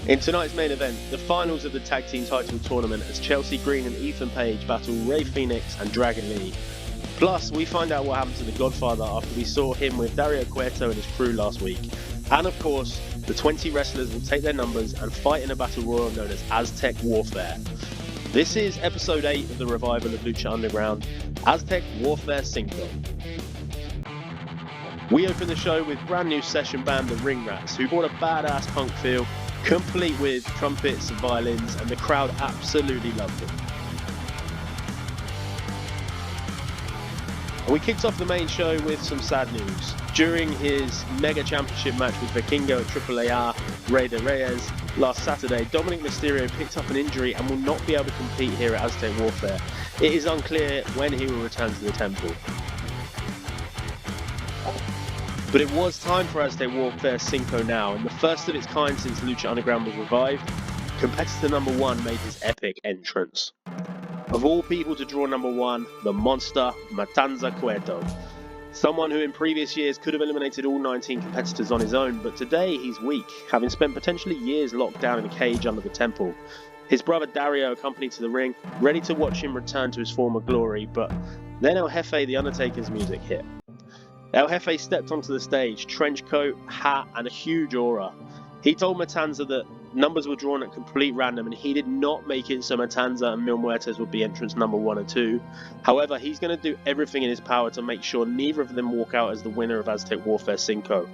In tonight's main event, the finals of the tag team title tournament as Chelsea Green and Ethan Page battle Rey Fenix and Dragon Lee. Plus, we find out what happened to the Godfather after we saw him with Dario Cueto and his crew last week. And of course, the 20 wrestlers will take their numbers and fight in a battle royal known as Aztec Warfare. This is episode 8 of the revival of Lucha Underground, Aztec Warfare Cinco. We open the show with brand new session band the Ring Rats, who brought a badass punk feel, complete with trumpets and violins, and the crowd absolutely loved it. And we kicked off the main show with some sad news. During his mega championship match with Vikingo at AAA Rey de Reyes last Saturday, Dominic Mysterio picked up an injury and will not be able to compete here at Aztec Warfare. It is unclear when he will return to the temple. But it was time for Aztec Warfare Cinco now, and the first of its kind since Lucha Underground was revived. Competitor number 1 made his epic entrance. Of all people to draw number 1, the monster Matanza Cueto. Someone who in previous years could have eliminated all 19 competitors on his own, but today he's weak, having spent potentially years locked down in a cage under the temple. His brother Dario accompanied to the ring, ready to watch him return to his former glory, but then El Jefe the Undertaker's music hit. El Jefe stepped onto the stage, trench coat, hat, and a huge aura. He told Matanza that numbers were drawn at complete random and he did not make it so Matanza and Mil Muertes would be entrants number 1 and 2. However, he's going to do everything in his power to make sure neither of them walk out as the winner of Aztec Warfare Cinco.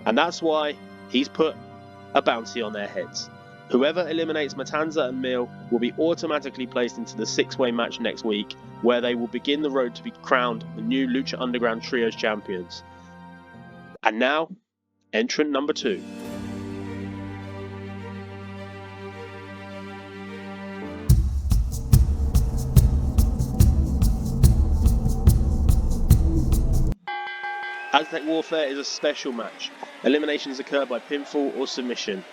And that's why he's put a bounty on their heads. Whoever eliminates Matanza and Mil will be automatically placed into the 6-way match next week, where they will begin the road to be crowned the new Lucha Underground Trios champions. And now, entrant number 2. Aztec Warfare is a special match. Eliminations occur by pinfall or submission.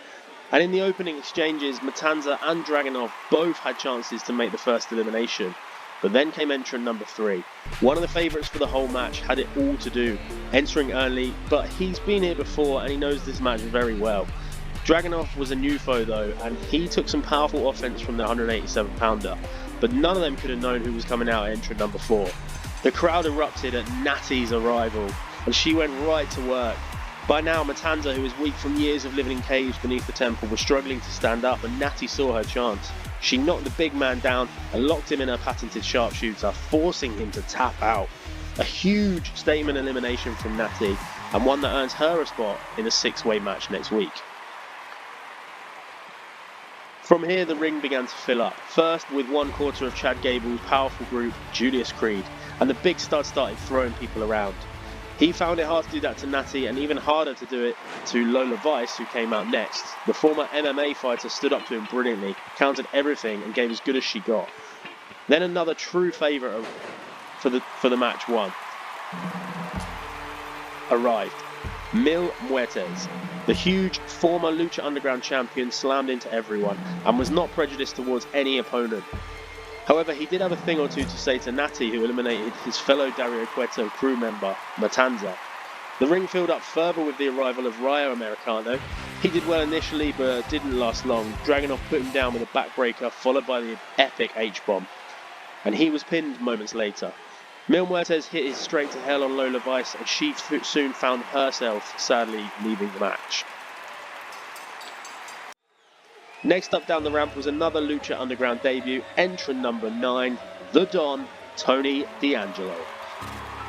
And in the opening exchanges, Matanza and Dragunov both had chances to make the first elimination. But then came entrant number 3. One of the favourites for the whole match had it all to do, entering early, but he's been here before and he knows this match very well. Dragunov was a new foe though, and he took some powerful offense from the 187 pounder, but none of them could have known who was coming out at entrant number 4. The crowd erupted at Natty's arrival, and she went right to work. By now, Matanza, who is weak from years of living in caves beneath the temple, was struggling to stand up, and Natty saw her chance. She knocked the big man down and locked him in her patented sharpshooter, forcing him to tap out. A huge statement elimination from Natty, and one that earns her a spot in a 6-way match next week. From here, the ring began to fill up. First with 1/4 of Chad Gable's powerful group, Julius Creed, and the big stud started throwing people around. He found it hard to do that to Natty, and even harder to do it to Lola Vice, who came out next. The former MMA fighter stood up to him brilliantly, countered everything, and gave as good as she got. Then another true favourite for the match won. Arrived. Mil Muertes. The huge former Lucha Underground champion slammed into everyone, and was not prejudiced towards any opponent. However, he did have a thing or two to say to Natty, who eliminated his fellow Dario Cueto crew member, Matanza. The ring filled up further with the arrival of Rayo Americano. He did well initially, but didn't last long. Dragunov put him down with a backbreaker, followed by the epic H-bomb. And he was pinned moments later. Mil Muertes hit his straight to hell on Lola Vice, and she soon found herself, sadly, leaving the match. Next up down the ramp was another Lucha Underground debut, entrant number 9, the Don, Tony D'Angelo.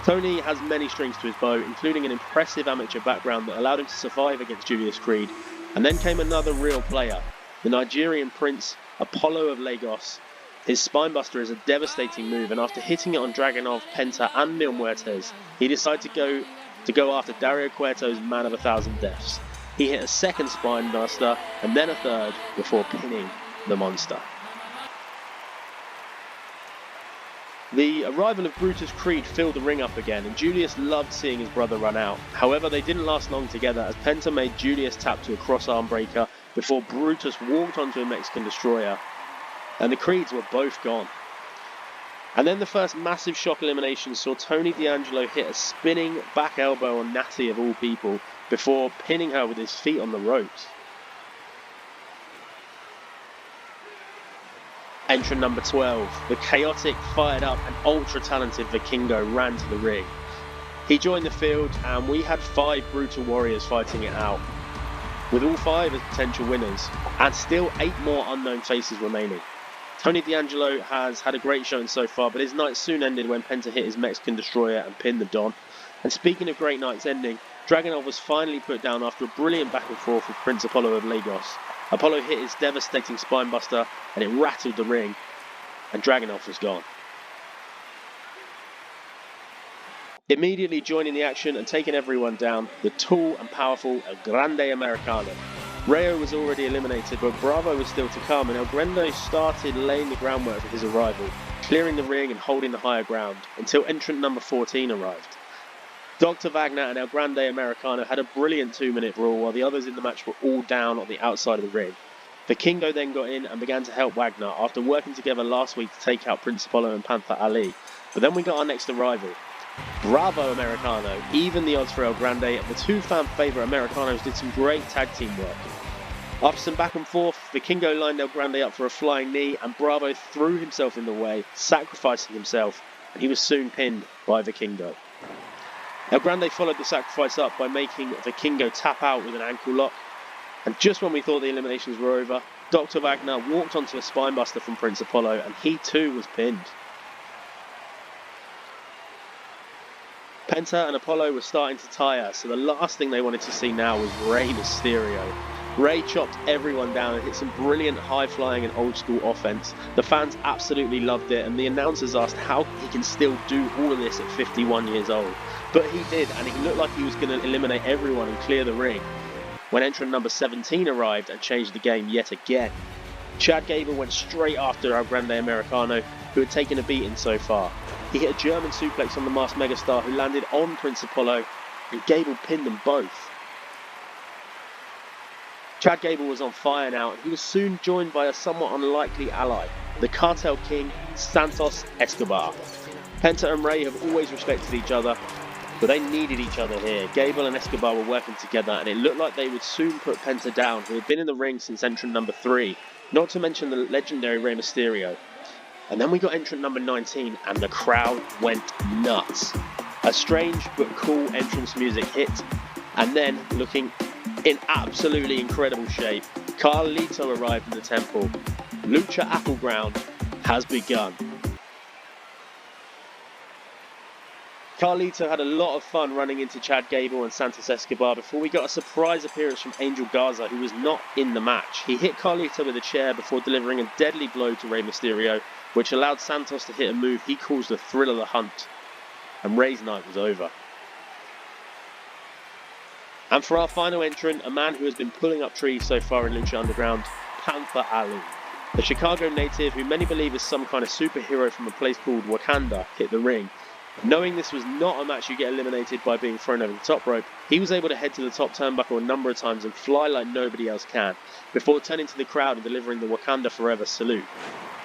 Tony has many strings to his bow, including an impressive amateur background that allowed him to survive against Julius Creed. And then came another real player, the Nigerian prince, Apollo of Lagos. His spinebuster is a devastating move, and after hitting it on Dragunov, Penta and Mil Muertes, he decided to go after Dario Cueto's Man of 1,000 Deaths. He hit a second spinebuster and then a third before pinning the monster. The arrival of Brutus Creed filled the ring up again, and Julius loved seeing his brother run out. However, they didn't last long together, as Penta made Julius tap to a cross-arm breaker before Brutus walked onto a Mexican destroyer, and the Creeds were both gone. And then the first massive shock elimination saw Tony D'Angelo hit a spinning back elbow on Natty of all people, before pinning her with his feet on the ropes. Entrant number 12, the chaotic, fired up and ultra talented Vikingo ran to the ring. He joined the field and we had 5 brutal warriors fighting it out, with all 5 as potential winners and still 8 more unknown faces remaining. Tony D'Angelo has had a great showing so far, but his night soon ended when Penta hit his Mexican Destroyer and pinned the Don. And speaking of great nights ending, Dragunov was finally put down after a brilliant back and forth with Prince Apollo of Lagos. Apollo hit his devastating spinebuster and it rattled the ring, and Dragunov was gone. Immediately joining the action and taking everyone down, the tall and powerful El Grande Americano. Rayo was already eliminated, but Bravo was still to come, and El Grande started laying the groundwork for his arrival, clearing the ring and holding the higher ground, until entrant number 14 arrived. Dr. Wagner and El Grande Americano had a brilliant 2-minute brawl, while the others in the match were all down on the outside of the ring. Vikingo then got in and began to help Wagner after working together last week to take out Prince Apollo and Panther Ali. But then we got our next arrival. Bravo Americano, even the odds for El Grande, and the 2 fan favourite Americanos did some great tag team work. After some back and forth, Vikingo lined El Grande up for a flying knee and Bravo threw himself in the way, sacrificing himself, and he was soon pinned by Vikingo. El Grande followed the sacrifice up by making Vikingo tap out with an ankle lock, and just when we thought the eliminations were over, Dr. Wagner walked onto a spinebuster from Prince Apollo and he too was pinned. Penta and Apollo were starting to tire, so the last thing they wanted to see now was Rey Mysterio. Rey chopped everyone down and hit some brilliant high-flying and old-school offense. The fans absolutely loved it, and the announcers asked how he can still do all of this at 51 years old. But he did, and he looked like he was going to eliminate everyone and clear the ring, when entrant number 17 arrived and changed the game yet again. Chad Gable went straight after El Grande Americano, who had taken a beating so far. He hit a German suplex on the masked megastar, who landed on Prince Apollo, and Gable pinned them both. Chad Gable was on fire now, and he was soon joined by a somewhat unlikely ally, the Cartel King, Santos Escobar. Penta and Rey have always respected each other, but they needed each other here. Gable and Escobar were working together, and it looked like they would soon put Penta down, who had been in the ring since entrant number 3, not to mention the legendary Rey Mysterio. And then we got entrant number 19, and the crowd went nuts. A strange but cool entrance music hit, and then, looking in absolutely incredible shape, Carlito arrived in the temple. Lucha Underground has begun. Carlito had a lot of fun running into Chad Gable and Santos Escobar before we got a surprise appearance from Angel Garza, who was not in the match. He hit Carlito with a chair before delivering a deadly blow to Rey Mysterio, which allowed Santos to hit a move he calls the Thrill of the Hunt. And Rey's night was over. And for our final entrant, a man who has been pulling up trees so far in Lucha Underground, Panther Ali. The Chicago native, who many believe is some kind of superhero from a place called Wakanda, hit the ring. Knowing this was not a match you get eliminated by being thrown over the top rope, he was able to head to the top turnbuckle a number of times and fly like nobody else can, before turning to the crowd and delivering the Wakanda Forever salute.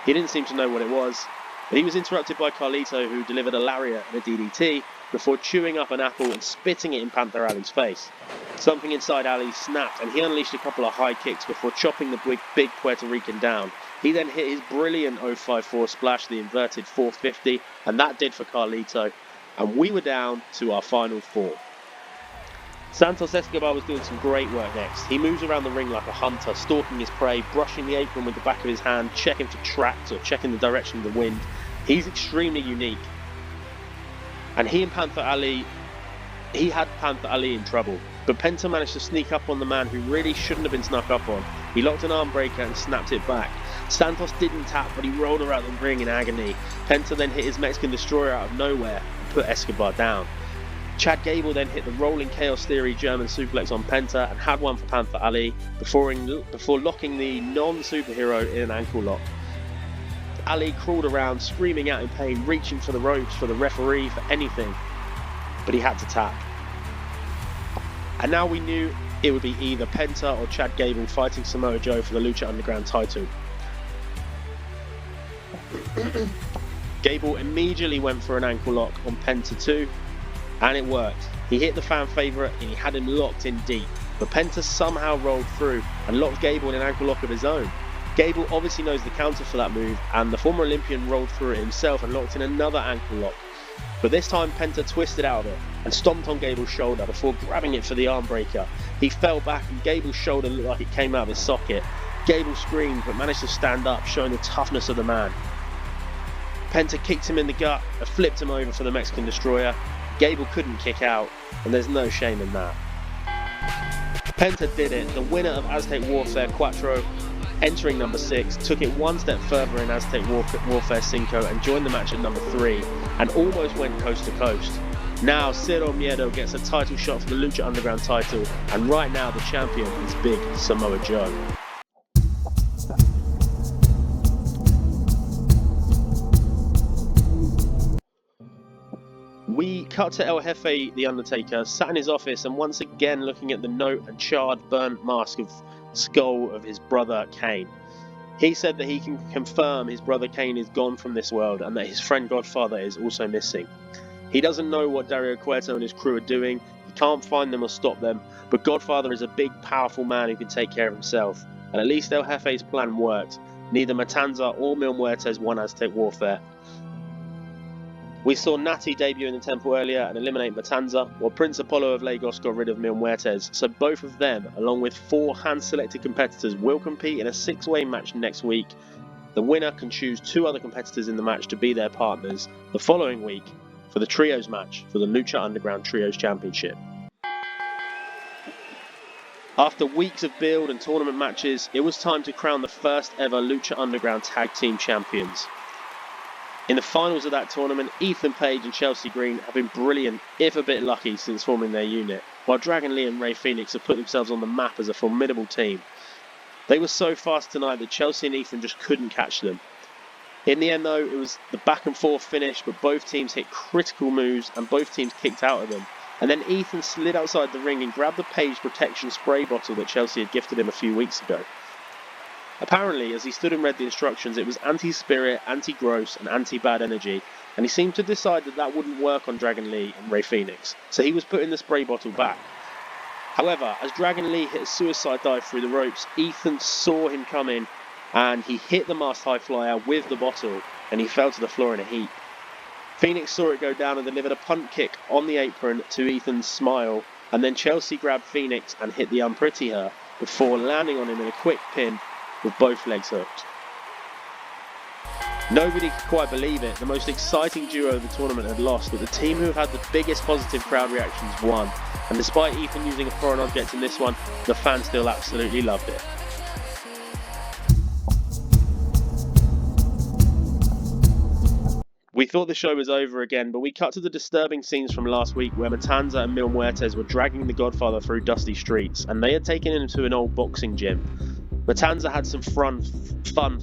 He didn't seem to know what it was, but he was interrupted by Carlito, who delivered a lariat and a DDT, before chewing up an apple and spitting it in Panther Ali's face. Something inside Ali snapped, and he unleashed a couple of high kicks before chopping the big Puerto Rican down. He then hit his brilliant 054 splash, the inverted 450, and that did for Carlito, and we were down to our final 4. Santos Escobar was doing some great work next. He moves around the ring like a hunter, stalking his prey, brushing the apron with the back of his hand, checking for tracks or checking the direction of the wind. He's extremely unique. And he had Panther Ali in trouble, but Penta managed to sneak up on the man who really shouldn't have been snuck up on. He locked an arm breaker and snapped it back. Santos didn't tap, but he rolled around the ring in agony. Penta then hit his Mexican Destroyer out of nowhere and put Escobar down. Chad Gable then hit the Rolling Chaos Theory German suplex on Penta and had one for Panther Ali before locking the non-superhero in an ankle lock. Ali crawled around, screaming out in pain, reaching for the ropes, for the referee, for anything, but he had to tap. And now we knew it would be either Penta or Chad Gable fighting Samoa Joe for the Lucha Underground title. Gable immediately went for an ankle lock on Penta too, and it worked. He hit the fan favourite and he had him locked in deep, but Penta somehow rolled through and locked Gable in an ankle lock of his own. Gable obviously knows the counter for that move, and the former Olympian rolled through it himself and locked in another ankle lock. But this time Penta twisted out of it and stomped on Gable's shoulder before grabbing it for the arm breaker. He fell back and Gable's shoulder looked like it came out of his socket. Gable screamed but managed to stand up, showing the toughness of the man. Penta kicked him in the gut and flipped him over for the Mexican Destroyer. Gable couldn't kick out, and there's no shame in that. Penta did it. The winner of Aztec Warfare Cuatro, entering number 6, took it one step further in Aztec Warfare Cinco and joined the match at number 3 and almost went coast to coast. Now Cero Miedo gets a title shot for the Lucha Underground title, and right now the champion is Big Samoa Joe. We cut to El Jefe, the Undertaker, sat in his office and once again looking at the note and charred, burnt mask of skull of his brother Kane. He said that he can confirm his brother Kane is gone from this world and that his friend Godfather is also missing. He doesn't know what Dario Cueto and his crew are doing, he can't find them or stop them, but Godfather is a big, powerful man who can take care of himself, and at least El Jefe's plan worked. Neither Matanza or Mil Muertes won Aztec Warfare. We saw Natty debut in the temple earlier and eliminate Matanza, while Prince Apollo of Lagos got rid of Mil Muertes, so both of them, along with 4 hand-selected competitors, will compete in a 6-way match next week. The winner can choose 2 other competitors in the match to be their partners the following week for the Trios match for the Lucha Underground Trios Championship. After weeks of build and tournament matches, it was time to crown the first ever Lucha Underground Tag Team Champions. In the finals of that tournament, Ethan Page and Chelsea Green have been brilliant, if a bit lucky, since forming their unit, while Dragon Lee and Rey Fenix have put themselves on the map as a formidable team. They were so fast tonight that Chelsea and Ethan just couldn't catch them. In the end though, it was the back and forth finish, but both teams hit critical moves and both teams kicked out of them. And then Ethan slid outside the ring and grabbed the Page protection spray bottle that Chelsea had gifted him a few weeks ago. Apparently, as he stood and read the instructions, it was anti-spirit, anti-gross and anti-bad energy, and he seemed to decide that that wouldn't work on Dragon Lee and Rey Fenix, so he was putting the spray bottle back. However, as Dragon Lee hit a suicide dive through the ropes, Ethan saw him coming, and he hit the masked high flyer with the bottle, and he fell to the floor in a heap. Phoenix saw it go down and delivered a punt kick on the apron to Ethan's smile, and then Chelsea grabbed Phoenix and hit the Unpretty Her, before landing on him in a quick pin with both legs hooked. Nobody could quite believe it. The most exciting duo of the tournament had lost, but the team who have had the biggest positive crowd reactions won. And despite Ethan using a foreign object in this one, the fans still absolutely loved it. We thought the show was over again, but we cut to the disturbing scenes from last week where Matanza and Mil Muertes were dragging the Godfather through dusty streets, and they had taken him to an old boxing gym. Matanza had some fun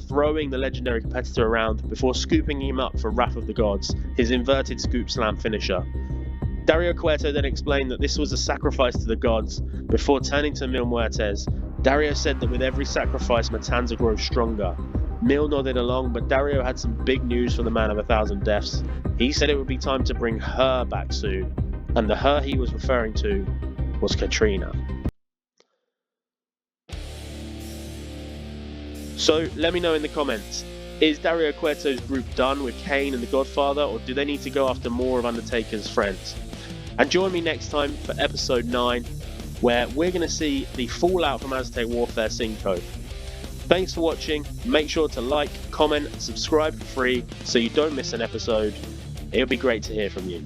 throwing the legendary competitor around before scooping him up for Wrath of the Gods, his inverted scoop slam finisher. Dario Cueto then explained that this was a sacrifice to the gods. Before turning to Mil Muertes, Dario said that with every sacrifice Matanza grows stronger. Mil nodded along, but Dario had some big news for the man of 1,000 deaths. He said it would be time to bring her back soon, and the her he was referring to was Katrina. So let me know in the comments, is Dario Cueto's group done with Kane and the Godfather, or do they need to go after more of Undertaker's friends? And join me next time for episode 9, where we're going to see the fallout from Aztec Warfare Cinco. Thanks for watching, make sure to like, comment, and subscribe for free so you don't miss an episode. It would be great to hear from you.